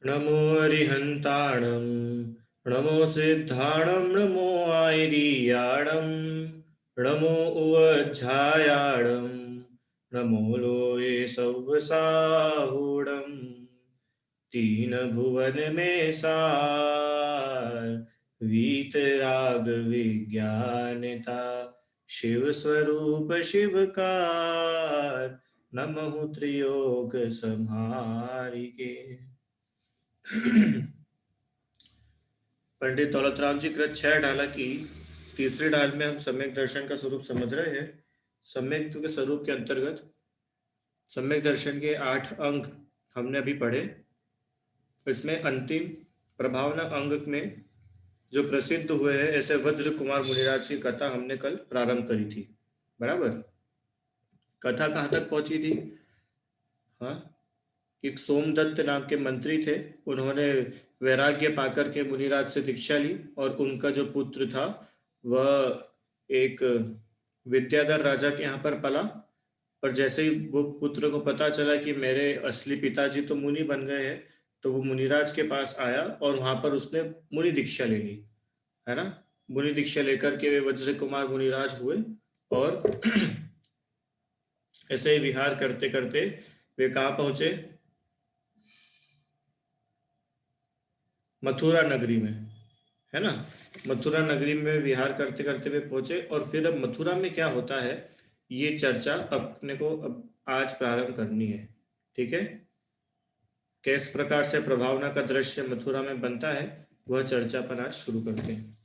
नमो अरिहन्ताणं नमो सिद्धाणं नमो आयर्याणं नमो उवज्झायाणं नमो लोये सव्वसाहूणं तीन भुवन में सार वीतराग विज्ञानता शिव स्वरूप शिवकार नमः त्रियोग संहारिके। पंडित दौलतराम जी कृत 6 डाला की तीसरी डाल में हम सम्यक दर्शन का स्वरूप समझ रहे हैं। सम्यक के स्वरूप के अंतर्गत सम्यक दर्शन के 8 अंग हमने अभी पढ़े। इसमें अंतिम प्रभावना अंग में जो प्रसिद्ध हुए हैं ऐसे वज्र कुमार मुनिराज की कथा हमने कल प्रारंभ करी थी। बराबर, कथा कहाँ तक पहुंची थी? हाँ, एक सोमदत्त नाम के मंत्री थे, उन्होंने वैराग्य पाकर के मुनिराज से दीक्षा ली और उनका जो पुत्र था वह एक विद्याधर राजा के यहाँ पर पला। पर जैसे ही वो पुत्र को पता चला कि मेरे असली पिताजी तो मुनि बन गए हैं, तो वो मुनिराज के पास आया और वहां पर उसने मुनि दीक्षा ले ली, है ना। मुनि दीक्षा लेकर के वे वज्र कुमार मुनिराज हुए और ऐसे ही विहार करते करते वे कहाँ पहुंचे? मथुरा नगरी में, है ना। मथुरा नगरी में विहार करते करते वे पहुंचे और फिर अब मथुरा में क्या होता है ये चर्चा अपने को अब आज प्रारंभ करनी है। ठीक है, किस प्रकार से प्रभावना का दृश्य मथुरा में बनता है वह चर्चा पर आज शुरू करते हैं।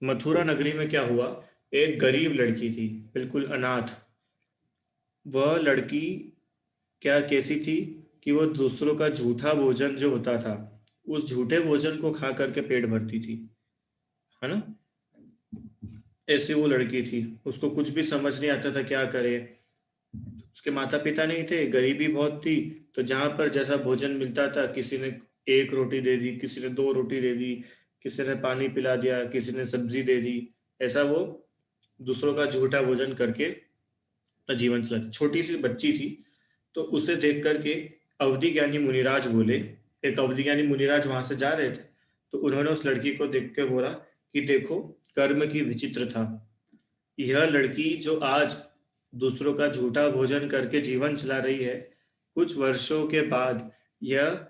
मथुरा नगरी में क्या हुआ? एक गरीब लड़की थी, बिल्कुल अनाथ। वह लड़की क्या कैसी थी कि वो दूसरों का झूठा भोजन जो होता था उस झूठे भोजन को खा करके पेट भरती थी, है ना। ऐसी वो लड़की थी, उसको कुछ भी समझ नहीं आता था क्या करे। उसके माता पिता नहीं थे, गरीबी बहुत थी, तो जहां पर जैसा भोजन मिलता था, किसी ने 1 रोटी दे दी, किसी ने 2 रोटी दे दी, किसी ने पानी पिला दिया, किसी ने सब्जी दे दी। ऐसा वो दूसरों का झूठा भोजन करके अपना जीवन चलाती, छोटी सी बच्ची थी। तो उसे देख करके अवधि ज्ञानी मुनिराज बोले, एक अवधि ज्ञानी मुनिराज वहां से जा रहे थे, तो उन्होंने उस लड़की को देख के बोला कि देखो कर्म की विचित्र था, यह लड़की जो आज दूसरों का झूठा भोजन करके जीवन चला रही है, कुछ वर्षों के बाद यह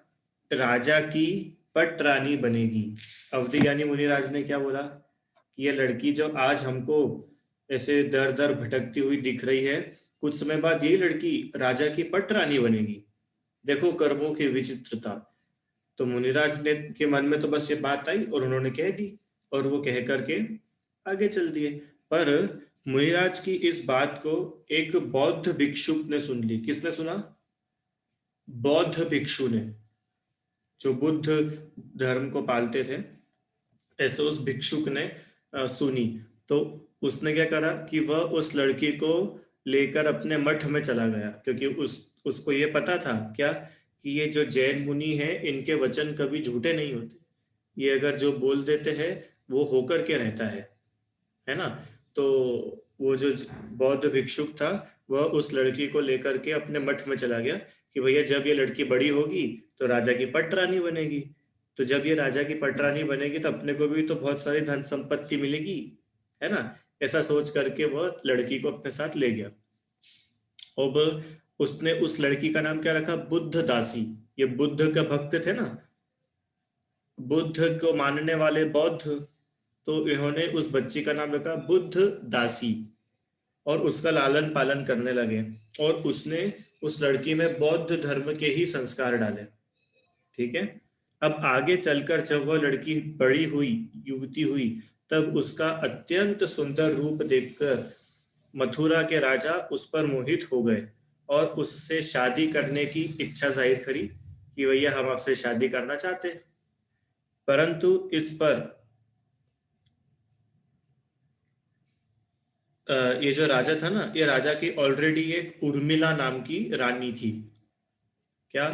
राजा की पट रानी बनेगी। अवधि ज्ञानी मुनिराज ने क्या बोला कि यह लड़की जो आज हमको ऐसे दर दर भटकती हुई दिख रही है, कुछ समय बाद यही लड़की राजा की पट रानी बनेगी। देखो कर्मों की विचित्रता। तो मुनिराज ने के मन में तो बस ये बात आई और उन्होंने कह दी, और वो कह करके आगे चल दिए। पर मुनिराज की इस बात को एक बौद्ध भिक्षुक ने सुन ली। किसने सुना? बौद्ध भिक्षु ने, जो बुद्ध धर्म को पालते थे, ऐसे उस भिक्षुक ने सुनी। तो उसने क्या करा कि वह उस लड़की को लेकर अपने मठ में चला गया, क्योंकि उसको ये पता था क्या कि ये जो जैन मुनि हैं इनके वचन कभी झूठे नहीं होते, ये अगर जो बोल देते हैं वो होकर के रहता है ना। तो वो जो बौद्ध भिक्षुक था वह उस लड़की को लेकर के अपने मठ में चला गया कि भैया जब ये लड़की बड़ी होगी तो राजा की पटरानी बनेगी, तो जब ये राजा की पटरानी बनेगी तो अपने को भी तो बहुत सारी धन संपत्ति मिलेगी, है ना। ऐसा सोच करके वह लड़की को अपने साथ ले गया। अब उसने उस लड़की का नाम क्या रखा? बुद्ध दासी। ये बुद्ध का भक्त थे ना, बुद्ध को मानने वाले बौद्ध, तो इन्होंने उस बच्ची का नाम रखा बुद्ध दासी और उसका लालन पालन करने लगे। और उसने उस लड़की में बौद्ध धर्म के ही संस्कार डाले। ठीक है, अब आगे चलकर जब वह लड़की बड़ी हुई, युवती हुई, तब उसका अत्यंत सुंदर रूप देखकर मथुरा के राजा उस पर मोहित हो गए और उससे शादी करने की इच्छा जाहिर करी कि भैया हम आपसे शादी करना चाहते हैं। परंतु इस पर ये जो राजा था ना, ये राजा की ऑलरेडी एक उर्मिला नाम की रानी थी। क्या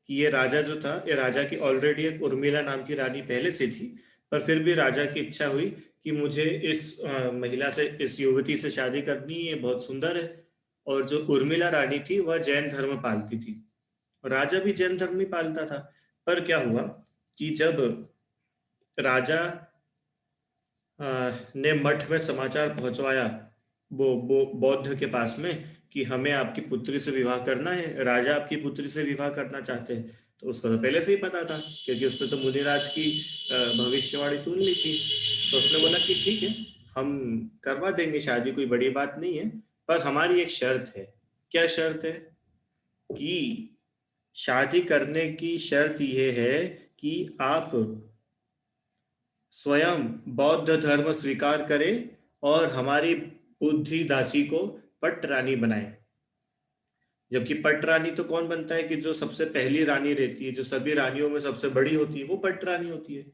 कि ये राजा जो था, ये राजा की ऑलरेडी एक उर्मिला नाम की रानी पहले से थी, पर फिर भी राजा की इच्छा हुई कि मुझे इस महिला से, इस युवती से शादी करनी है, ये बहुत सुंदर है और जो उर्मिला रानी थी वह जैन धर्म पालती थी। राजा भी जैन धर्म ही पालता था। पर क्या हुआ कि जब राजा ने मठ में समाचार पहुंचवाया वो बौद्ध के पास में कि हमें आपकी पुत्री से विवाह करना है, राजा आपकी पुत्री से विवाह करना चाहते हैं, तो उसको तो पहले से ही पता था क्योंकि उसने तो मुनिराज की भविष्यवाणी सुन ली थी। तो उसने बोला कि ठीक है, हम करवा देंगे शादी, कोई बड़ी बात नहीं है, पर हमारी एक शर्त है। क्या शर्त है? कि शादी करने की शर्त यह है कि आप स्वयं बौद्ध धर्म स्वीकार करे और हमारी बुद्धि दासी को पट रानी बनाए। जबकि पट रानी तो कौन बनता है कि जो सबसे पहली रानी रहती है, जो सभी रानियों में सबसे बड़ी होती है, वो पट रानी होती है।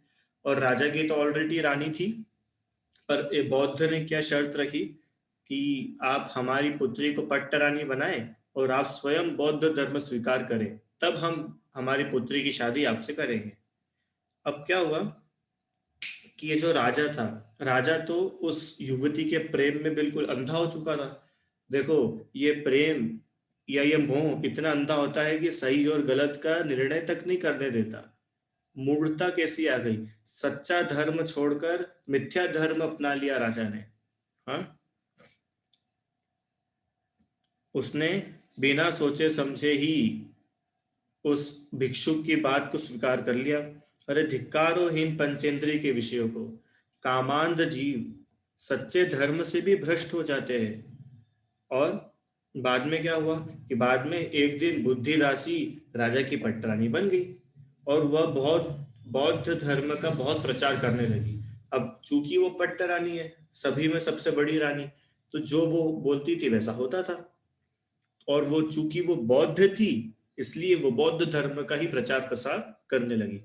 और राजा की तो ऑलरेडी रानी थी। पर बौद्ध ने क्या शर्त रखी कि आप हमारी पुत्री को पट्ट रानी बनाएं और आप स्वयं बौद्ध धर्म स्वीकार करें, तब हम हमारी पुत्री की शादी आपसे करेंगे। अब क्या हुआ कि ये जो राजा था, राजा तो उस युवती के प्रेम में बिल्कुल अंधा हो चुका था। देखो, ये प्रेम या ये मोह इतना अंधा होता है कि सही और गलत का निर्णय तक नहीं करने देता। मूर्खता कैसी आ गई, सच्चा धर्म छोड़कर मिथ्या धर्म अपना लिया राजा ने। हाँ, उसने बिना सोचे समझे ही उस भिक्षुक की बात को स्वीकार कर लिया। अरे धिक्कारो हीन पंचेंद्रिय के विषयों को, कामांध जीव सच्चे धर्म से भी भ्रष्ट हो जाते हैं। और बाद में क्या हुआ कि बाद में एक दिन बुद्धिदासी राजा की पटरानी बन गई और वह बहुत बौद्ध धर्म का बहुत प्रचार करने लगी। अब चूंकि वो पट्ट रानी है, सभी में सबसे बड़ी रानी, तो जो वो बोलती थी वैसा होता था। और वो चूंकि वो बौद्ध थी, इसलिए वो बौद्ध धर्म का ही प्रचार प्रसार करने लगी।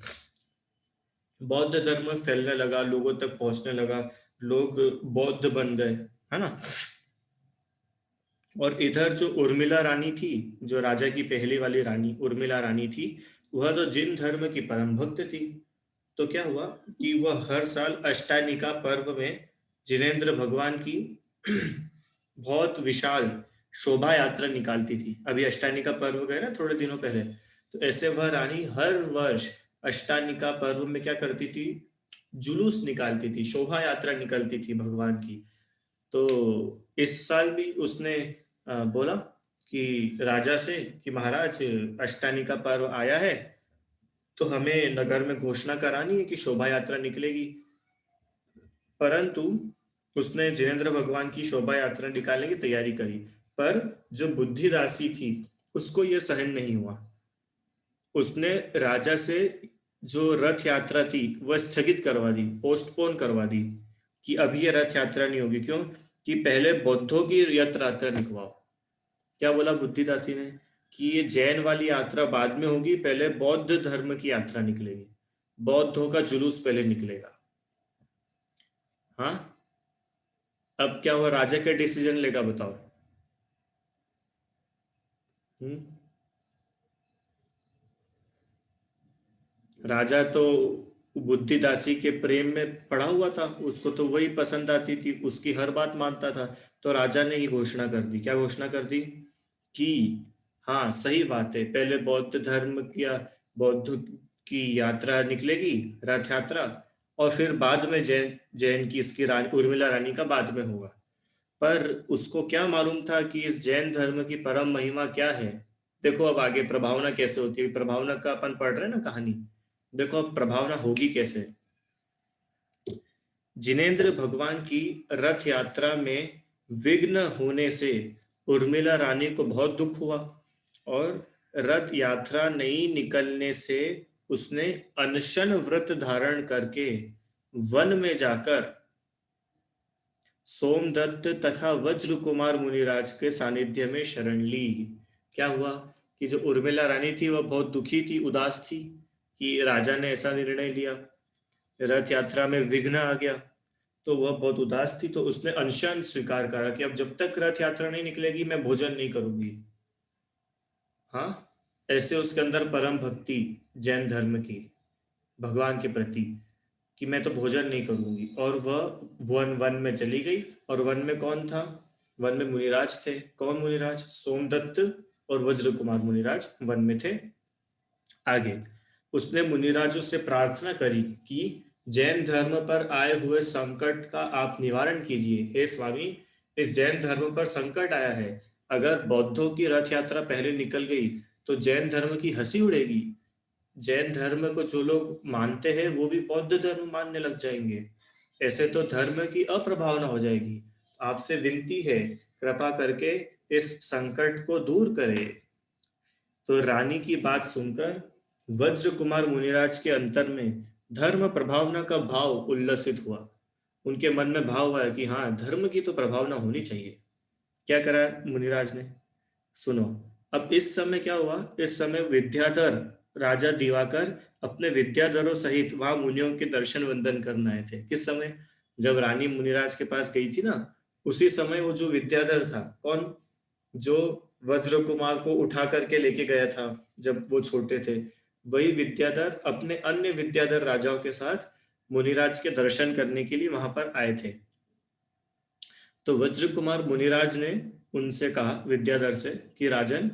बौद्ध धर्म फैलने लगा, लोगों तक पहुंचने लगा, लोग बौद्ध बन गए, है ना। और इधर जो उर्मिला रानी थी, जो राजा की पहली वाली रानी उर्मिला रानी थी, वह तो जिन धर्म की परम भक्त थी। तो क्या हुआ कि वह हर साल अष्टानिका पर्व में जिनेंद्र भगवान की बहुत विशाल शोभा यात्रा निकालती थी। अभी अष्टानिका पर्व गए ना थोड़े दिनों पहले, तो ऐसे वह रानी हर वर्ष अष्टानिका पर्व में क्या करती थी, जुलूस निकालती थी, शोभा यात्रा निकलती थी भगवान की। तो इस साल भी उसने बोला कि राजा से कि महाराज, अष्टानी का पर्व आया है, तो हमें नगर में घोषणा करानी है कि शोभा यात्रा निकलेगी। परंतु उसने जिनेंद्र भगवान की शोभा यात्रा निकालने की तैयारी करी, पर जो बुद्धिदासी थी उसको यह सहन नहीं हुआ। उसने राजा से जो रथ यात्रा थी वह स्थगित करवा दी, पोस्टपोन करवा दी, कि अभी ये रथ यात्रा नहीं होगी। क्यों? कि पहले बौद्धों की रथ यात्रा निकलवाओ। क्या बोला बुद्धिदासी ने कि ये जैन वाली यात्रा बाद में होगी, पहले बौद्ध धर्म की यात्रा निकलेगी, बौद्धों का जुलूस पहले निकलेगा। हाँ, अब क्या हुआ, राजा क्या डिसीजन लेगा बताओ। हम्म राजा तो बुद्धिदासी के प्रेम में पड़ा हुआ था, उसको तो वही पसंद आती थी, उसकी हर बात मानता था। तो राजा ने ही घोषणा कर दी, क्या घोषणा कर दी कि हाँ सही बात है, पहले बौद्ध धर्म की बौद्ध की यात्रा निकलेगी, रथ यात्रा, और फिर बाद में जैन जैन की इसकी रानी उर्मिला रानी का बाद में होगा। पर उसको क्या मालूम था कि इस जैन धर्म की परम महिमा क्या है। देखो अब आगे प्रभावना कैसे होती है, प्रभावना का अपन पढ़ रहे हैं ना कहानी। देखो अब प्रभावना होगी कैसे। जिनेंद्र भगवान की रथ यात्रा में विघ्न होने से उर्मिला रानी को बहुत दुख हुआ, और रथ यात्रा नहीं निकलने से उसने अनशन व्रत धारण करके वन में जाकर सोमदत्त तथा वज्र कुमार मुनिराज के सानिध्य में शरण ली। क्या हुआ कि जो उर्मिला रानी थी वह बहुत दुखी थी, उदास थी कि राजा ने ऐसा निर्णय लिया, रथ यात्रा में विघ्न आ गया। तो वह बहुत उदास थी, तो उसने अनशन स्वीकार करा कि अब जब तक रथ यात्रा नहीं निकलेगी मैं भोजन नहीं करूंगी। हाँ, ऐसे उसके अंदर परम भक्ति जैन धर्म की भगवान के प्रति, कि मैं तो भोजन नहीं करूंगी। और वह वन वन में चली गई। और वन में कौन था? वन में मुनिराज थे। कौन मुनिराज? सोमदत्त और वज्र कुमार मुनिराज वन में थे। आगे उसने मुनिराजों से प्रार्थना करी कि जैन धर्म पर आए हुए संकट का आप निवारण कीजिए। हे स्वामी, इस जैन धर्म पर संकट आया है। अगर बौद्धों की रथ यात्रा पहले निकल गई तो जैन धर्म की हंसी उड़ेगी। जैन धर्म को जो लोग मानते हैं वो भी बौद्ध धर्म मानने लग जाएंगे। ऐसे तो धर्म की अप्रभावना हो जाएगी। आपसे विनती है, कृपा करके इस संकट को दूर करें। तो रानी की बात सुनकर वज्र कुमार मुनिराज के अंतर में धर्म प्रभावना का भाव उल्लसित हुआ। उनके मन में भाव आया कि हाँ, धर्म की तो प्रभावना होनी चाहिए। क्या करा मुनिराज ने? सुनो। अब इस समय क्या हुआ? इस समय विद्याधर राजा दिवाकर अपने विद्याधरों सहित वहां मुनियों के दर्शन वंदन करने आए थे। किस समय? जब रानी मुनिराज के पास गई थी ना, उसी समय वो जो विद्याधर था, कौन? जो वज्र कुमार को उठा करके लेके गया था जब वो छोटे थे, वही विद्याधर अपने अन्य विद्याधर राजाओं के साथ मुनिराज के दर्शन करने के लिए वहां पर आए थे। तो वज्र कुमार मुनिराज ने उनसे कहा, विद्याधर से, कि राजन,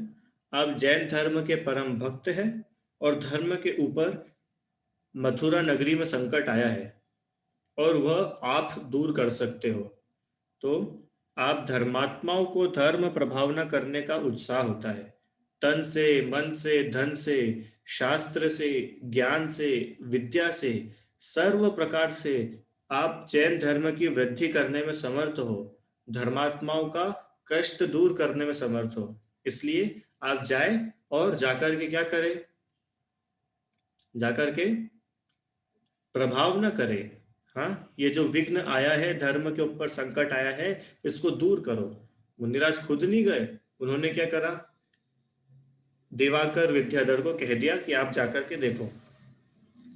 आप जैन धर्म के परम भक्त हैं और धर्म के ऊपर मथुरा नगरी में संकट आया है और वह आप दूर कर सकते हो। तो आप धर्मात्माओं को धर्म प्रभावना करने का उत्साह होता है। तन से, मन से, धन से, शास्त्र से, ज्ञान से, विद्या से, सर्व प्रकार से आप जैन धर्म की वृद्धि करने में समर्थ हो। धर्मात्माओं का कष्ट दूर करने में समर्थ हो। इसलिए आप जाए और जाकर के क्या करें? जाकर के प्रभाव न करे। हाँ, ये जो विघ्न आया है, धर्म के ऊपर संकट आया है, इसको दूर करो। मुनिराज खुद नहीं गए। उन्होंने क्या करा? दिवाकर विद्याधर को कह दिया कि आप जाकर के देखो।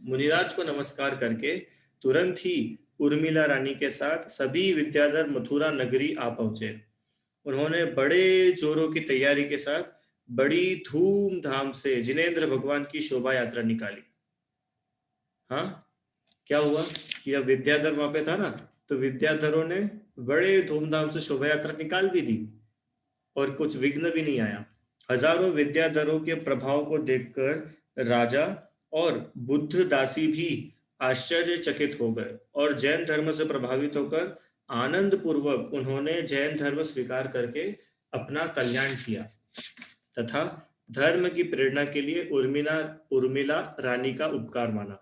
मुनिराज को नमस्कार करके तुरंत ही उर्मिला रानी के साथ सभी विद्याधर मथुरा नगरी आ पहुंचे। उन्होंने बड़े जोरों की तैयारी के साथ बड़ी धूमधाम से जिनेंद्र भगवान की शोभा यात्रा निकाली। हाँ, क्या हुआ कि अब विद्याधर वहां पे था ना, तो विद्याधरों ने बड़े धूमधाम से शोभा यात्रा निकाल भी दी और कुछ विघ्न भी नहीं आया। हजारों विद्याधरों के प्रभाव को देखकर राजा और बुद्ध दासी भी आश्चर्यचकित हो गए और जैन धर्म से प्रभावित होकर आनंद पूर्वक उन्होंने जैन धर्म स्वीकार करके अपना कल्याण किया तथा धर्म की प्रेरणा के लिए उर्मिला उर्मिला रानी का उपकार माना।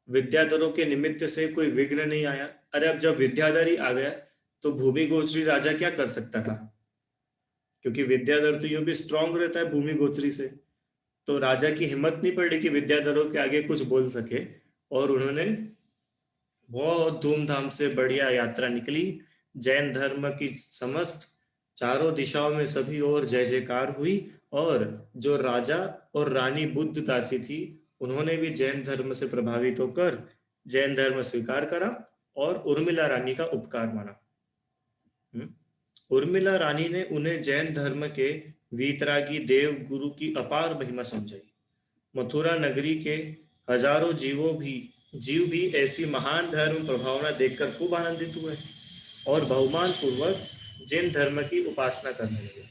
विद्याधरों के निमित्त से कोई विघ्न नहीं आया। अरे अब जब विद्याधर ही आ गया तो भूमि गोचरी राजा क्या कर सकता था? क्योंकि विद्याधर तो यूं भी स्ट्रांग रहता है भूमि गोचरी से। तो राजा की हिम्मत नहीं पड़ी कि विद्याधरों के आगे कुछ बोल सके, और उन्होंने बहुत धूमधाम से बढ़िया यात्रा निकली। जैन धर्म की समस्त चारों दिशाओं में सभी ओर जय जयकार हुई, और जो राजा और रानी बुद्ध दासी थी, उन्होंने भी जैन धर्म से प्रभावित होकर जैन धर्म स्वीकार करा और उर्मिला रानी का उपकार माना। हम्म। उर्मिला रानी ने उन्हें जैन धर्म के वीतरागी देव गुरु की अपार महिमा समझाई। मथुरा नगरी के हजारों जीव भी ऐसी महान धर्म प्रभावना देखकर खूब आनंदित हुए और बहुमान पूर्वक जैन धर्म की उपासना करने लगे।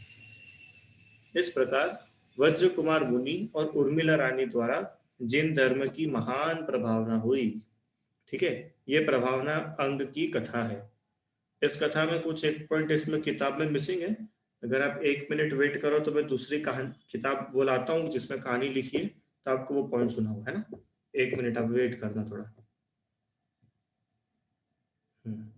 इस प्रकार वज्र कुमार मुनि और उर्मिला रानी द्वारा जैन धर्म की महान प्रभावना हुई। ठीक है, ये प्रभावना अंग की कथा है। इस कथा में कुछ एक पॉइंट इसमें किताब में मिसिंग है। अगर आप 1 मिनट वेट करो तो मैं दूसरी कहानी किताब वो लाता हूँ जिसमें कहानी लिखी है, तो आपको वो पॉइंट सुना हुआ है ना। 1 मिनट आप वेट करना थोड़ा। हम्म।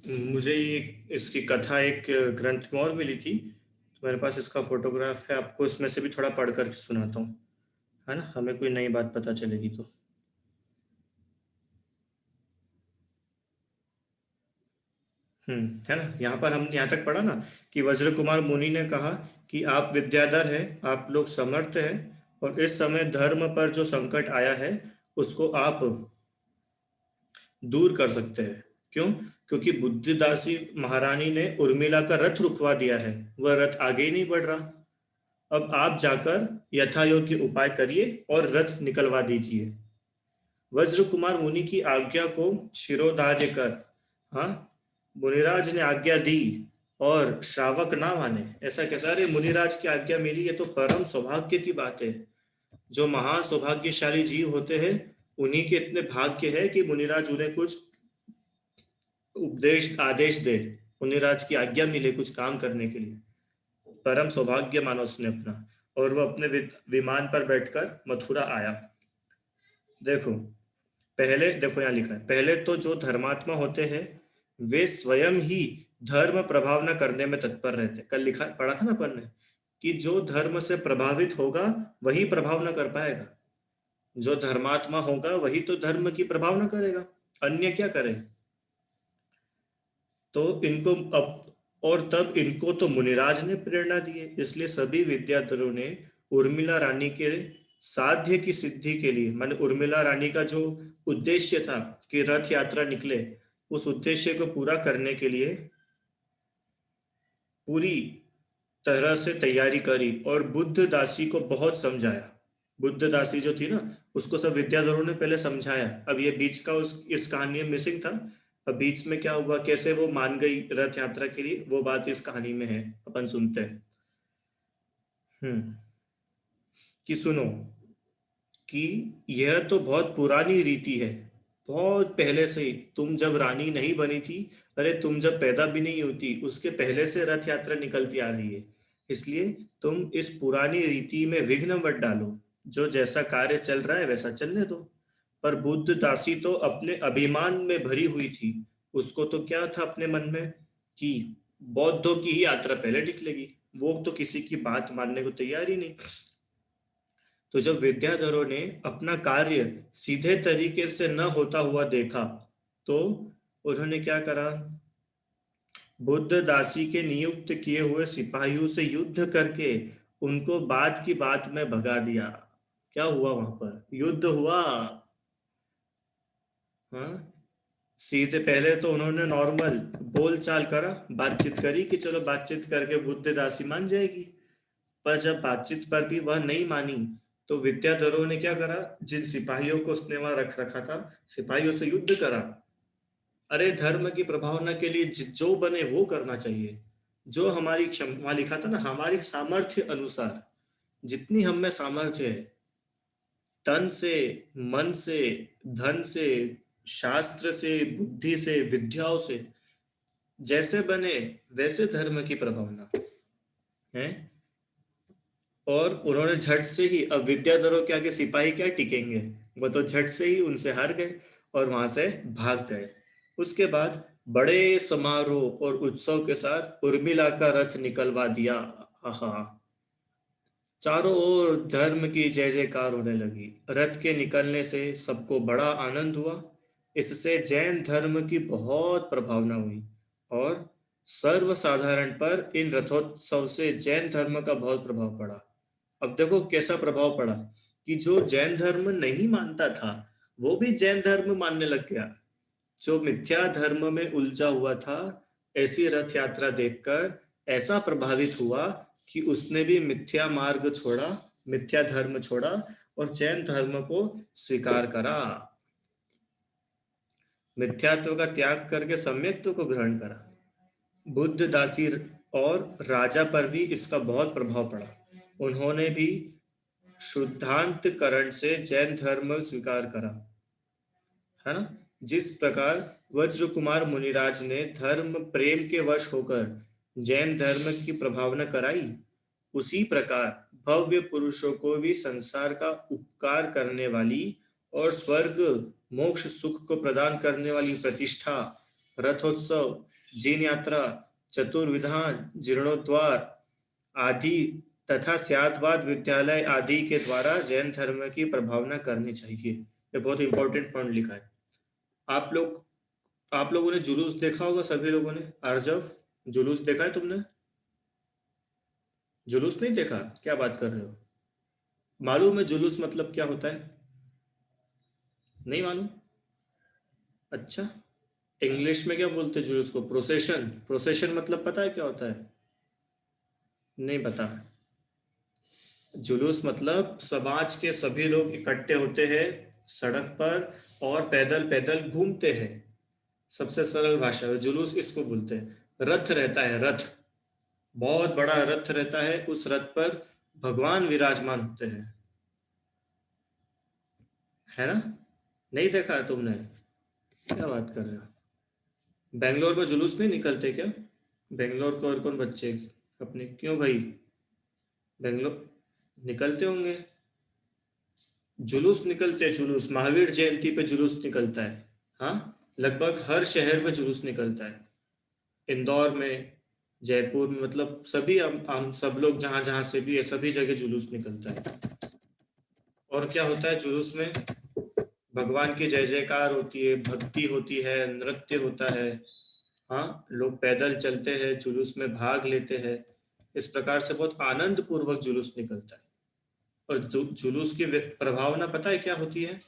मुझे ये इसकी कथा एक ग्रंथ में और मिली थी, तो मेरे पास इसका फोटोग्राफ है। आपको इसमें से भी थोड़ा पढ़ कर सुनाता हूँ, है ना, हमें कोई नई बात पता चलेगी तो। है ना, यहाँ पर हम यहाँ तक पढ़ा ना कि वज्र कुमार मुनि ने कहा कि आप विद्याधर हैं, आप लोग समर्थ हैं, और इस समय धर्म पर जो संकट आया है उसको आप दूर कर सकते हैं। क्यों? क्योंकि बुद्धिदासी महारानी ने उर्मिला का रथ रुकवा दिया है, वह रथ आगे ही नहीं बढ़ रहा। अब आप जाकर यथायोग्य उपाय करिए और रथ निकलवा दीजिए। वज्र कुमार मुनि की आज्ञा को शिरोधार्य कर, हाँ, मुनिराज ने आज्ञा दी और श्रावक ना माने, ऐसा कैसा? अरे मुनिराज की आज्ञा मिली, ये तो परम सौभाग्य की बात है। जो महान सौभाग्यशाली जीव होते हैं उन्हीं के इतने भाग्य है कि मुनिराज उन्हें कुछ उपदेश आदेश दे, मुनिराज की आज्ञा मिले कुछ काम करने के लिए। परम सौभाग्य माना उसने अपना, और वह अपने विमान पर बैठकर मथुरा आया। देखो, पहले देखो यहाँ लिखा है, पहले तो जो धर्मात्मा होते हैं वे स्वयं ही धर्म प्रभाव न करने में तत्पर रहते। कल लिखा पढ़ा था ना अपन ने कि जो धर्म से प्रभावित होगा वही प्रभाव न कर पाएगा। जो धर्मात्मा होगा वही तो धर्म की प्रभाव न करेगा, अन्य क्या करे? तो इनको अब, और तब इनको तो मुनिराज ने प्रेरणा दी है, इसलिए सभी विद्याधरों ने उर्मिला रानी के साध्य की सिद्धि के लिए, माने उर्मिला रानी का जो उद्देश्य था कि रथ यात्रा निकले, उस उद्देश्य को पूरा करने के लिए पूरी तरह से तैयारी करी और बुद्ध दासी को बहुत समझाया। बुद्ध दासी जो थी ना, उसको सब विद्याधरों ने पहले समझाया। अब ये बीच का उस इस कहानी में मिसिंग था। अब बीच में क्या हुआ, कैसे वो मान गई रथ यात्रा के लिए, वो बात इस कहानी में है, अपन सुनते हैं। हम्म कि सुनो, कि यह तो बहुत पुरानी रीति है, बहुत पहले से ही। तुम जब रानी नहीं बनी थी, अरे तुम जब पैदा भी नहीं होती उसके पहले से रथ यात्रा निकलती आ रही है। इसलिए तुम इस पुरानी रीति में विघ्न मत डालो, जो जैसा कार्य चल रहा है वैसा चलने दो। पर बुद्ध दासी तो अपने अभिमान में भरी हुई थी। उसको तो क्या था अपने मन में कि बौद्धों की ही यात्रा पहले निकलेगी, वो तो किसी की बात मानने को तैयार ही नहीं। तो जब विद्याधरों ने अपना कार्य सीधे तरीके से न होता हुआ देखा, तो उन्होंने क्या करा, बुद्ध दासी के नियुक्त किए हुए सिपाहियों से युद्ध करके उनको बात की बात में भगा दिया। क्या हुआ वहां पर? युद्ध हुआ। हाँ, सीधे पहले तो उन्होंने नॉर्मल बोल चाल करा, बातचीत करी कि चलो बातचीत करके बुद्ध दासी मान जाएगी। पर जब बातचीत पर भी वह नहीं मानी, तो विद्याधरों ने क्या करा, जिन सिपाहियों को उसने वहां रख रखा था, सिपाहियों से युद्ध करा। अरे धर्म की प्रभावना के लिए जो बने वो करना चाहिए। जो हमारी क्षमता, वहां लिखा था ना, हमारी सामर्थ्य अनुसार, जितनी हम में सामर्थ्य है, तन से, मन से, धन से, शास्त्र से, बुद्धि से, विद्याओं से, जैसे बने वैसे धर्म की प्रभावना है। और उन्होंने झट से ही, अब विद्याधरों के आगे सिपाही क्या टिकेंगे, वो तो झट से ही उनसे हार गए और वहां से भाग गए। उसके बाद बड़े समारोह और उत्सव के साथ उर्मिला का रथ निकलवा दिया। आहा, चारों ओर धर्म की जय जयकार होने लगी। रथ के निकलने से सबको बड़ा आनंद हुआ। इससे जैन धर्म की बहुत प्रभावना हुई और सर्वसाधारण पर इन रथोत्सव से जैन धर्म का बहुत प्रभाव पड़ा। अब देखो कैसा प्रभाव पड़ा कि जो जैन धर्म नहीं मानता था वो भी जैन धर्म मानने लग गया। जो मिथ्या धर्म में उलझा हुआ था, ऐसी रथ यात्रा देखकर ऐसा प्रभावित हुआ कि उसने भी मिथ्या मार्ग छोड़ा, मिथ्या धर्म छोड़ा और जैन धर्म को स्वीकार करा। मिथ्यात्व का त्याग करके सम्यक्त्व को ग्रहण करा। बुद्ध दासी और राजा पर भी इसका बहुत प्रभाव पड़ा। उन्होंने भी शुद्धांतकरण से जैन धर्म स्वीकार करा, है ना। जिस प्रकार वज्र कुमार मुनिराज ने धर्म प्रेम के वश होकर जैन धर्म की प्रभावना कराई, उसी प्रकार भव्य पुरुषों को भी संसार का उपकार करने वाली और स्वर्ग मोक्ष सुख को प्रदान करने वाली प्रतिष्ठा, रथोत्सव, जीन यात्रा, चतुर्विधान, जीर्णोद्वार आदि तथा स्यादवाद विद्यालय आदि के द्वारा जैन धर्म की प्रभावना करनी चाहिए। ये बहुत इंपॉर्टेंट पॉइंट लिखा है। आप लोग आप लोगों ने जुलूस देखा होगा, सभी लोगों ने। आर्जव, जुलूस देखा है तुमने? जुलूस नहीं देखा? क्या बात कर रहे हो? मालूम है जुलूस मतलब क्या होता है? नहीं मालूम? अच्छा। इंग्लिश में क्या बोलते हैं जुलूस को? प्रोसेशन। प्रोसेशन मतलब पता है क्या होता है? नहीं पता? जुलूस मतलब समाज के सभी लोग इकट्ठे होते हैं सड़क पर और पैदल पैदल घूमते हैं। सबसे सरल भाषा में जुलूस इसको बोलते हैं। रथ रहता है, रथ। बहुत बड़ा रथ रहता है, उस रथ पर भगवान विराजमान होते हैं। है ना? नहीं देखा है तुमने? क्या बात कर रहे हो? बेंगलोर में जुलूस नहीं निकलते क्या? बेंगलोर को और कौन बच्चे अपने क्यों भाई? बेंगलोर निकलते होंगे। जुलूस निकलते हैं, जुलूस महावीर जयंती पे जुलूस निकलता है। हाँ, लगभग हर शहर में जुलूस निकलता है। इंदौर में, जयपुर में, मतलब सभी हम सब लोग जहाँ जहाँ से भी है सभी जगह जुलूस निकलता है। और क्या होता है जुलूस में? भगवान की जय जयकार होती है, भक्ति होती है, नृत्य होता है। हाँ, लोग पैदल चलते हैं, जुलूस में भाग लेते हैं। इस प्रकार से बहुत आनंद पूर्वक जुलूस निकलता है। और जुलूस की प्रभावना पता है क्या होती है?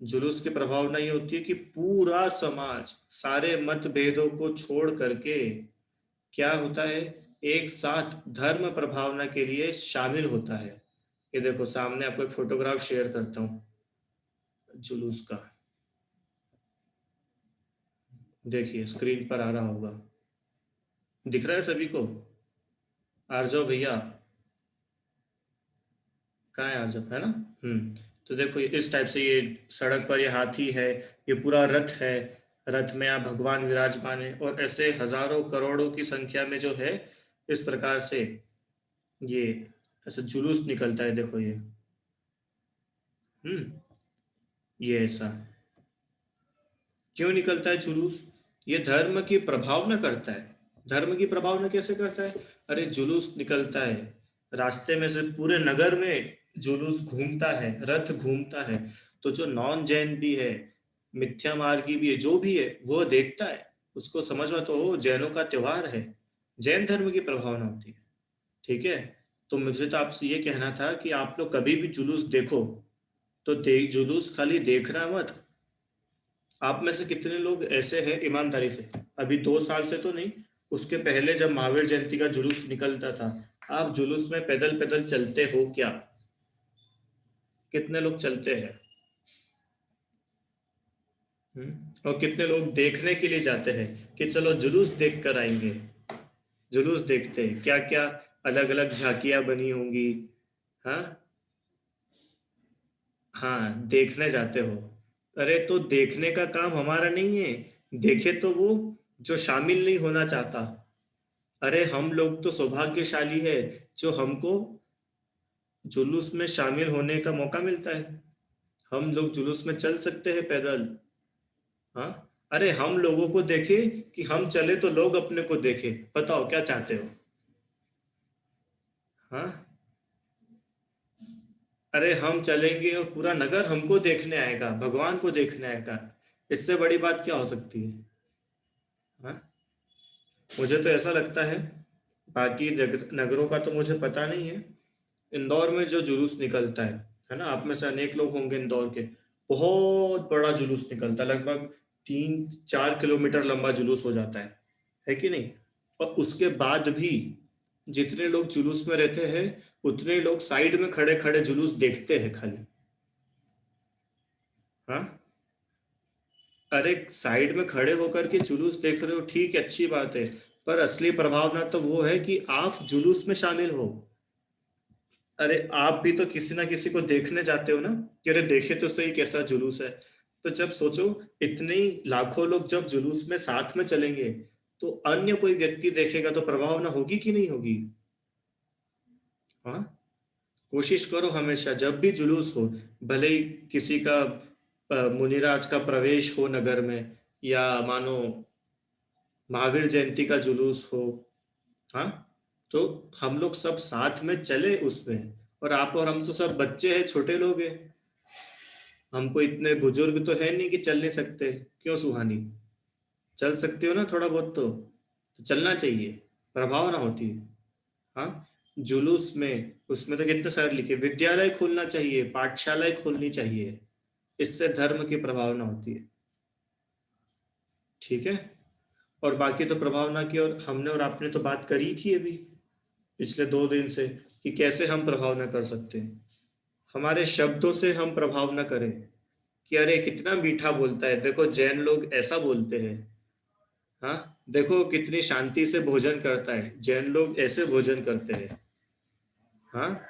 जुलूस की प्रभावना ये होती है कि पूरा समाज सारे मतभेदों को छोड़ करके क्या होता है, एक साथ धर्म प्रभावना के लिए शामिल होता है। ये देखो सामने आपको एक फोटोग्राफ शेयर करता हूँ जुलूस का। देखिए स्क्रीन पर आ रहा होगा। दिख रहा है सभी को? आरजो भैया, कहाँ है आरजो? है ना? तो देखो इस टाइप से ये सड़क पर ये हाथी है, ये पूरा रथ है। रथ में आप भगवान विराजमान है और ऐसे हजारों करोड़ों की संख्या में जो है इस प्रकार से ये ऐसे जुलूस निकलता है। देखो ये। हम्म ये ऐसा क्यों निकलता है जुलूस? ये धर्म की प्रभावना करता है। धर्म की प्रभावना कैसे करता है? अरे जुलूस निकलता है, रास्ते में से पूरे नगर में जुलूस घूमता है, रथ घूमता है। तो जो नॉन जैन भी है, मिथ्या मार्गी भी है, जो भी है वो देखता है। उसको समझ में तो हो जैनों का त्योहार है। जैन धर्म की प्रभावना होती है। ठीक है। तो मुझे तो आपसे ये कहना था कि आप लोग कभी भी जुलूस देखो तो जुलूस खाली देखना मत। आप में से कितने लोग ऐसे हैं ईमानदारी से, अभी 2 साल से तो नहीं, उसके पहले जब महावीर जयंती का जुलूस निकलता था, आप जुलूस में पैदल पैदल चलते हो क्या? कितने लोग चलते हैं? और कितने लोग देखने के लिए जाते हैं कि चलो जुलूस देख कर आएंगे? जुलूस देखते हैं क्या क्या, अलग अलग झांकियां बनी होंगी। हाँ। हाँ, देखने जाते हो। अरे तो देखने का काम हमारा नहीं है। देखे तो वो जो शामिल नहीं होना चाहता। अरे हम लोग तो सौभाग्यशाली है जो हमको जुलूस में शामिल होने का मौका मिलता है। हम लोग जुलूस में चल सकते हैं पैदल। हाँ। अरे हम लोगों को देखे कि हम चले तो लोग अपने को देखे। बताओ क्या चाहते हो? हाँ। अरे हम चलेंगे और पूरा नगर हमको देखने आएगा, भगवान को देखने आएगा। इससे बड़ी बात क्या हो सकती है? हाँ। मुझे तो ऐसा लगता है, बाकी नगरों का तो मुझे पता नहीं है। इंदौर में जो जुलूस निकलता है ना, आप में से अनेक लोग होंगे इंदौर के। बहुत बड़ा जुलूस निकलता है, लगभग 3-4 किलोमीटर लंबा जुलूस हो जाता है कि नहीं? और उसके बाद भी जितने लोग जुलूस में रहते हैं उतने लोग साइड में खड़े खड़े जुलूस देखते हैं खाली। हाँ। अरे साइड में खड़े होकर के जुलूस देख रहे हो, ठीक है, अच्छी बात है। पर असली प्रभावना तो वो है कि आप जुलूस में शामिल हो। अरे आप भी तो किसी ना किसी को देखने जाते हो ना, कि अरे देखे तो सही कैसा जुलूस है। तो जब सोचो, इतने ही लाखों लोग जब जुलूस में साथ में चलेंगे तो अन्य कोई व्यक्ति देखेगा तो प्रभावना होगी कि नहीं होगी? हाँ। कोशिश करो हमेशा जब भी जुलूस हो, भले ही किसी का मुनिराज का प्रवेश हो नगर में, या मानो महावीर जयंती का जुलूस हो। हाँ। तो हम लोग सब साथ में चले उसमें। और आप और हम तो सब बच्चे हैं, छोटे लोग हैं। हमको इतने बुजुर्ग तो है नहीं कि चल नहीं सकते। क्यों सुहानी? चल सकते हो ना थोड़ा बहुत तो चलना चाहिए। प्रभावना होती है। हाँ। जुलूस में, उसमें तो कितने सारे लिखे, विद्यालय खोलना चाहिए, पाठशालाएं खोलनी चाहिए, इससे धर्म की प्रभावना होती है। ठीक है। और बाकी तो प्रभावना की, और हमने और आपने तो बात करी थी अभी पिछले 2 दिन से, कि कैसे हम प्रभावना कर सकते हैं। हमारे शब्दों से हम प्रभावना करें कि अरे कितना मीठा बोलता है, देखो जैन लोग ऐसा बोलते हैं। हाँ, देखो कितनी शांति से भोजन करता है, जैन लोग ऐसे भोजन करते हैं। हाँ,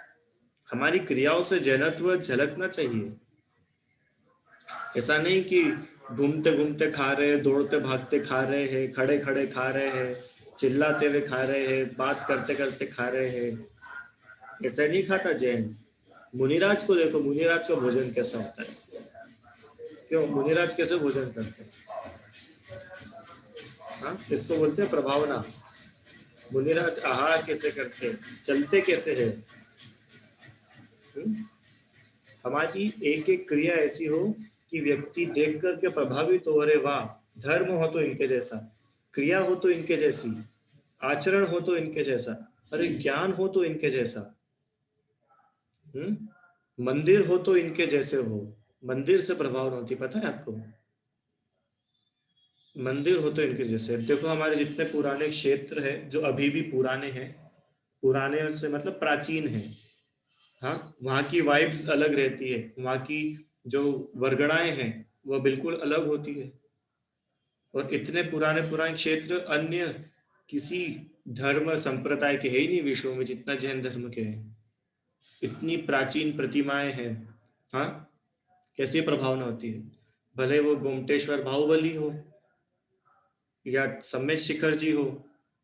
हमारी क्रियाओं से जैनत्व झलकना चाहिए। ऐसा नहीं कि घूमते घूमते खा रहे हैं, दौड़ते भागते खा रहे हैं, खड़े खड़े खा रहे हैं, चिल्लाते हुए खा रहे हैं, बात करते करते खा रहे हैं। ऐसा नहीं खाता जैन। मुनिराज को देखो, मुनिराज का भोजन कैसा होता है। क्यों, मुनिराज कैसे भोजन करते हैं? हाँ, इसको बोलते हैं प्रभावना। मुनिराज आहार कैसे करते हैं, चलते कैसे हैं। हम्म? हमारी एक एक क्रिया ऐसी हो कि व्यक्ति देख करके प्रभावित हो, अरे वाह, धर्म हो तो इनके जैसा, क्रिया हो तो इनके जैसी, आचरण हो तो इनके जैसा, अरे ज्ञान हो तो इनके जैसा। मंदिर हो तो इनके जैसे हो। मंदिर से प्रभाव होती, पता है आपको? मंदिर हो तो इनके जैसे। देखो हमारे जितने पुराने क्षेत्र है, जो अभी भी पुराने हैं, पुराने से मतलब प्राचीन है। हाँ, वहाँ की वाइब्स अलग रहती है, वहाँ की जो वर्गणाएं हैं वह बिल्कुल अलग होती है। और इतने पुराने पुराने क्षेत्र अन्य किसी धर्म संप्रदाय के है ही नहीं विश्व में, जितना जैन धर्म के हैं। इतनी प्राचीन प्रतिमाएं हैं। हाँ, कैसी प्रभावना होती है। भले वो गोमटेश्वर बाहुबली हो, या सम्मेद शिखर जी हो,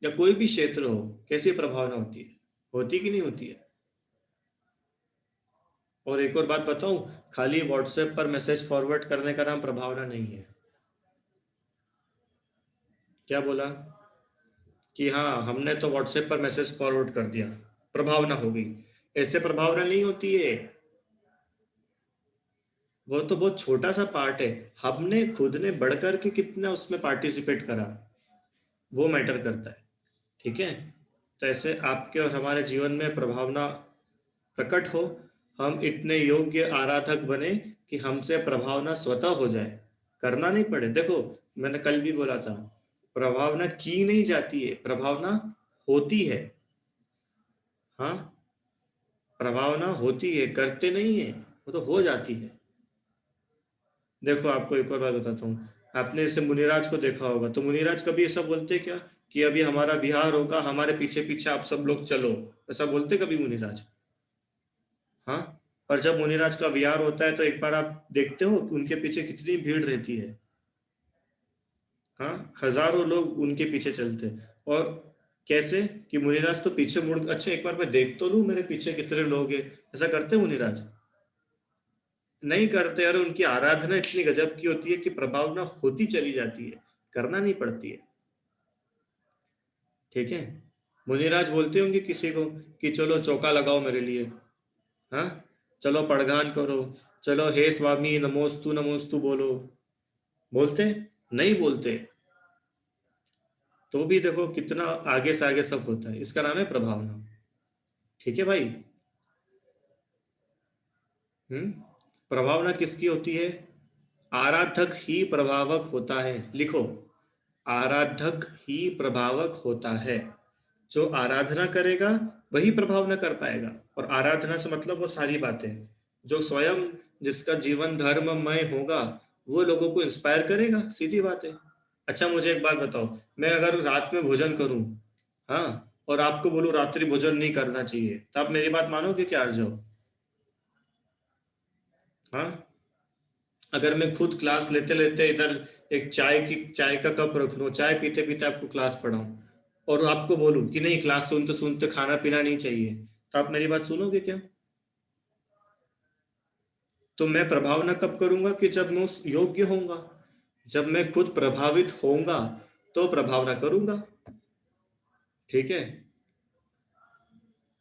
या कोई भी क्षेत्र हो, कैसी प्रभावना होती है, होती कि नहीं होती है। और एक और बात बताऊं, खाली व्हाट्सएप पर मैसेज फॉरवर्ड करने का नाम प्रभावना नहीं है। क्या बोला? कि हाँ हमने तो व्हाट्सएप पर मैसेज फॉरवर्ड कर दिया, प्रभावना हो गई। ऐसे प्रभावना नहीं होती है। वो तो बहुत छोटा सा पार्ट है। हमने खुद ने बढ़कर के कितना उसमें पार्टिसिपेट करा, वो मैटर करता है। ठीक है। तो ऐसे आपके और हमारे जीवन में प्रभावना प्रकट हो, हम इतने योग्य आराधक बने कि हमसे प्रभावना स्वतः हो जाए, करना नहीं पड़े। देखो, मैंने कल भी बोला था, प्रभावना की नहीं जाती है, प्रभावना होती है। हाँ, प्रभावना होती है, करते नहीं है, वो तो हो जाती है। देखो आपको एक और बात बताता हूँ, आपने इसे मुनिराज को देखा होगा, तो मुनिराज कभी ऐसा बोलते क्या कि अभी हमारा विहार होगा, हमारे पीछे पीछे आप सब लोग चलो? ऐसा बोलते कभी मुनिराज? हाँ। पर जब मुनिराज का विहार होता है तो एक बार आप देखते हो कि उनके पीछे कितनी भीड़ रहती है। हाँ, हजारों लोग उनके पीछे चलते हैं। और कैसे कि मुनिराज तो पीछे मुड़, अच्छा एक बार मैं देख तो लूं मेरे पीछे कितने लोग हैं। ऐसा करते मुनिराज? नहीं करते। और उनकी आराधना इतनी गजब की होती है कि प्रभावना होती चली जाती है, करना नहीं पड़ती है। ठीक है। मुनिराज बोलते होंगे किसी को कि चलो चौका लगाओ मेरे लिए। हाँ, चलो पड़गान करो, चलो हे स्वामी नमोस्तु नमोस्तु बोलो। बोलते? नहीं बोलते। तो भी देखो कितना आगे से आगे सब होता है, इसका नाम है प्रभावना। ठीक है भाई। हम्म। प्रभावना किसकी होती है? आराधक ही प्रभावक होता है, लिखो, आराधक ही प्रभावक होता है। जो आराधना करेगा वही प्रभावना कर पाएगा। और आराधना से मतलब वो सारी बातें जो स्वयं, जिसका जीवन धर्ममय होगा, वो लोगों को इंस्पायर करेगा, सीधी बात है। अच्छा मुझे एक बात बताओ, मैं अगर रात में भोजन करूं, हाँ, और आपको बोलूं रात्रि भोजन नहीं करना चाहिए, तो आप मेरी बात मानोगे क्या अर्ज हो? हाँ। अगर मैं खुद क्लास लेते लेते इधर एक चाय का कप रख लूं, चाय पीते पीते आपको क्लास पढ़ाऊं, और आपको बोलूं कि नहीं क्लास सुनते सुनते खाना पीना नहीं चाहिए, तो आप मेरी बात सुनोगे क्या? तो मैं प्रभावना कब करूंगा? कि जब मैं उस योग्य होऊंगा, जब मैं खुद प्रभावित होऊंगा, तो प्रभावना करूंगा। ठीक है।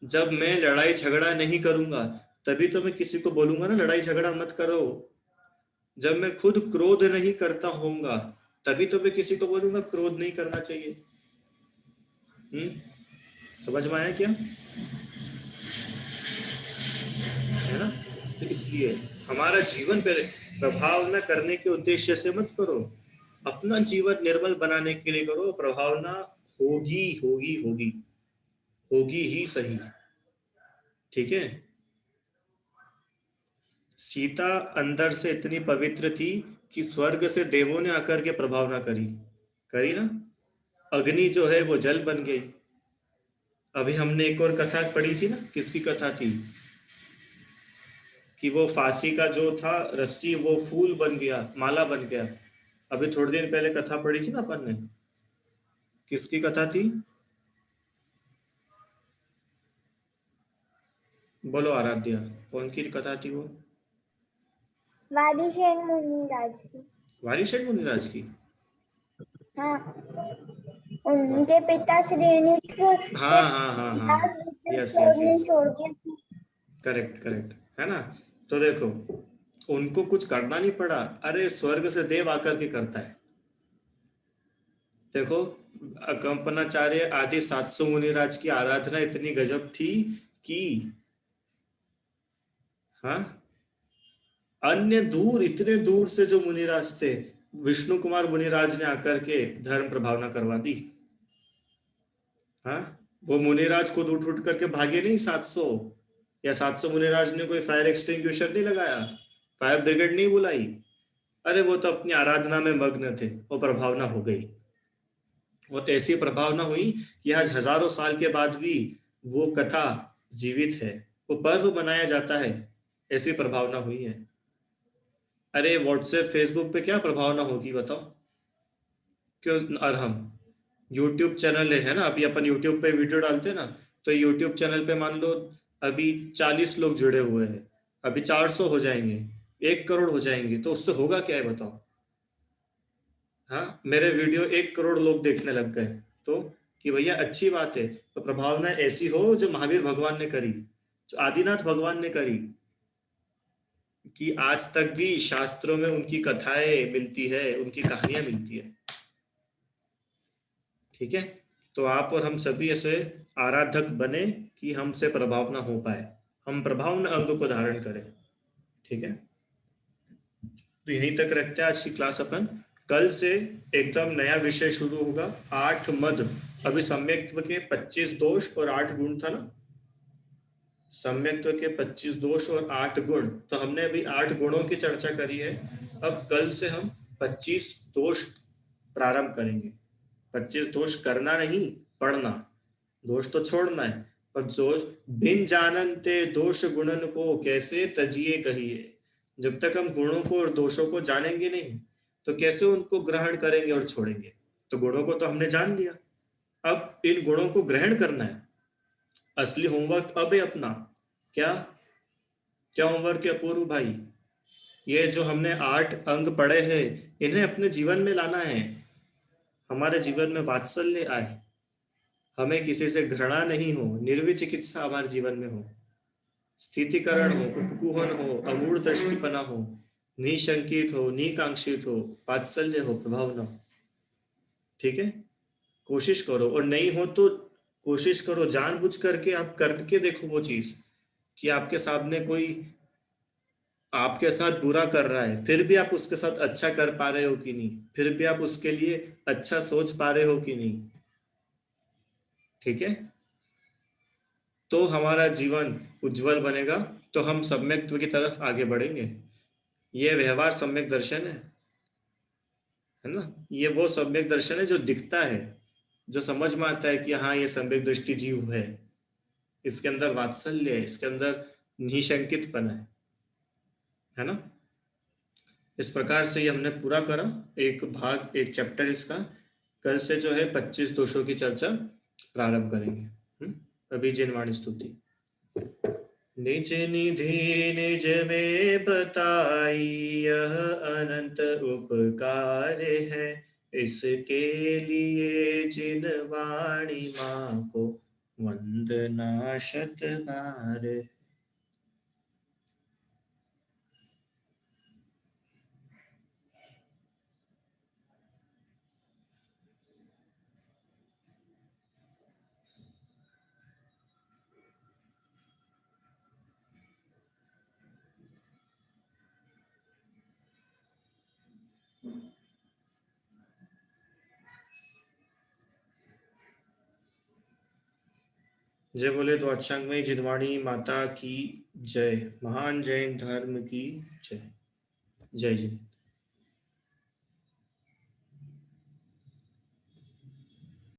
जब मैं लड़ाई झगड़ा नहीं करूंगा, तभी तो मैं किसी को बोलूंगा ना लड़ाई झगड़ा मत करो। जब मैं खुद क्रोध नहीं करता होऊंगा, तभी तो मैं किसी को बोलूंगा क्रोध नहीं करना चाहिए। हम्म। समझ में आया क्या? इसलिए हमारा जीवन पर प्रभाव न करने के उद्देश्य से मत करो, अपना जीवन निर्मल बनाने के लिए करो। प्रभावना होगी होगी होगी, होगी ही सही। ठीक है। सीता अंदर से इतनी पवित्र थी कि स्वर्ग से देवों ने आकर के प्रभावना करी, करी ना। अग्नि जो है वो जल बन गई। अभी हमने एक और कथा पढ़ी थी ना, किसकी कथा थी कि वो फांसी का जो था रस्सी वो फूल बन गया, माला बन गया। अभी थोड़े दिन पहले कथा पढ़ी थी ना अपन ने, किसकी कथा थी? बोलो आराध्या, कौन की कथा थी वो? वारिशेन मुनिराज की। वारिशेन मुनिराज की। हाँ, उनके पिता श्रेणिक के हाँ हाँ हाँ हाँ, यस यस छोड़ने यस, छोड़ दिया था। करेक्ट करेक्ट, है ना। तो देखो, उनको कुछ करना नहीं पड़ा, अरे स्वर्ग से देव आकर के करता है। देखो, कंपनाचार्य आदि 700 मुनिराज की आराधना इतनी गजब थी कि, हाँ, अन्य दूर, इतने दूर से जो मुनिराज थे, विष्णु कुमार मुनिराज ने आकर के धर्म प्रभावना करवा दी। हाँ, वो मुनिराज खुद उठ उठ करके भागे नहीं 700, या 700 मुनिराज ने कोई फायर एक्सटिंग्विशर नहीं लगाया, फायर ब्रिगेड नहीं बुलाई। अरे वो तो अपनी आराधना में मग्न थे, वो प्रभावना हो गई। और ऐसी प्रभावना हुई कि आज हजारों साल के बाद भी वो कथा जीवित है, वो पर्व मनाया जाता है, ऐसी प्रभावना हुई है। अरे व्हाट्सएप फेसबुक पे क्या प्रभावना होगी बताओ? क्यों? और हम यूट्यूब चैनल है ना, अभी अपन यूट्यूब पे वीडियो डालते हैं ना, तो यूट्यूब चैनल पे मान लो अभी 40 लोग जुड़े हुए हैं, अभी 400 हो जाएंगे, 1 करोड़ हो जाएंगे, तो उससे होगा क्या है बताओ? हाँ, मेरे वीडियो 1 करोड़ लोग देखने लग गए, तो कि भैया अच्छी बात है। तो प्रभावना ऐसी हो जो महावीर भगवान ने करी, जो आदिनाथ भगवान ने करी, कि आज तक भी शास्त्रों में उनकी कथाएं मिलती है, उनकी कहानियां मिलती है। ठीक है। तो आप और हम सभी ऐसे आराधक बने कि हमसे प्रभाव ना हो पाए, हम प्रभाव न अंग को धारण करें। ठीक है। तो यहीं तक रखते हैं आज की क्लास अपन। कल से एकदम नया विषय शुरू होगा, 8 मद। अभी सम्यक्त्व के 25 दोष और 8 गुण था ना, सम्यक्त्व के 25 दोष और 8 गुण, तो हमने अभी 8 गुणों की चर्चा करी है। अब कल से हम 25 दोष प्रारंभ करेंगे। 25 दोष करना नहीं, पढ़ना। दोष तो छोड़ना है, पर दोष बिन जानते दोष गुणन को कैसे तजिए कहिए। जब तक हम गुणों को और दोषों को जानेंगे नहीं, तो कैसे उनको ग्रहण करेंगे और छोड़ेंगे? तो गुणों को तो हमने जान लिया, अब इन गुणों को ग्रहण करना है। असली होमवर्क अब है अपना। क्या? क्या होमवर्क है अपूर्व भाई? ये जो हमने 8 अंग पढ़े हैं, इन्हें अपने जीवन में लाना है। हमारे जीवन में वात्सल्य आए, हमें किसी से घृणा नहीं हो, निर्विचिकित्सा हमारे जीवन में हो, स्थितिकरण हो, उपकुहन हो, अमूढ़ दृष्टिपना हो, निशंकित हो, निकांक्षित हो, वात्सल्य हो, प्रभाव न हो। ठीक है। कोशिश करो, और नहीं हो तो कोशिश करो जानबूझ करके आप करके देखो वो चीज, कि आपके सामने कोई आपके साथ बुरा कर रहा है, फिर भी आप उसके साथ अच्छा कर पा रहे हो कि नहीं, फिर भी आप उसके लिए अच्छा सोच पा रहे हो कि नहीं। ठीक है। तो हमारा जीवन उज्जवल बनेगा, तो हम सम्यक्त्व की तरफ आगे बढ़ेंगे। ये व्यवहार सम्यक दर्शन है ना। ये वो सम्यक दर्शन है जो दिखता है, जो समझ में आता है कि हाँ ये सम्यक दृष्टि जीव है, इसके अंदर वात्सल्य है, इसके अंदर निशंकितपना है ना। इस प्रकार से ये हमने पूरा करा, एक भाग, एक चैप्टर इसका। कल से जो है 25 दोषों की चर्चा प्रारंभ करेंगे। अभी जिनवाणी स्तुति। निज निधि निज में बताई, यह अनंत उपकार है, इसके लिए जिन वाणी माँ को वंदना शत बार। जय बोले तो अच्छांगमयी जिनवाणी माता की जय। महान जैन धर्म की जय। जय जय।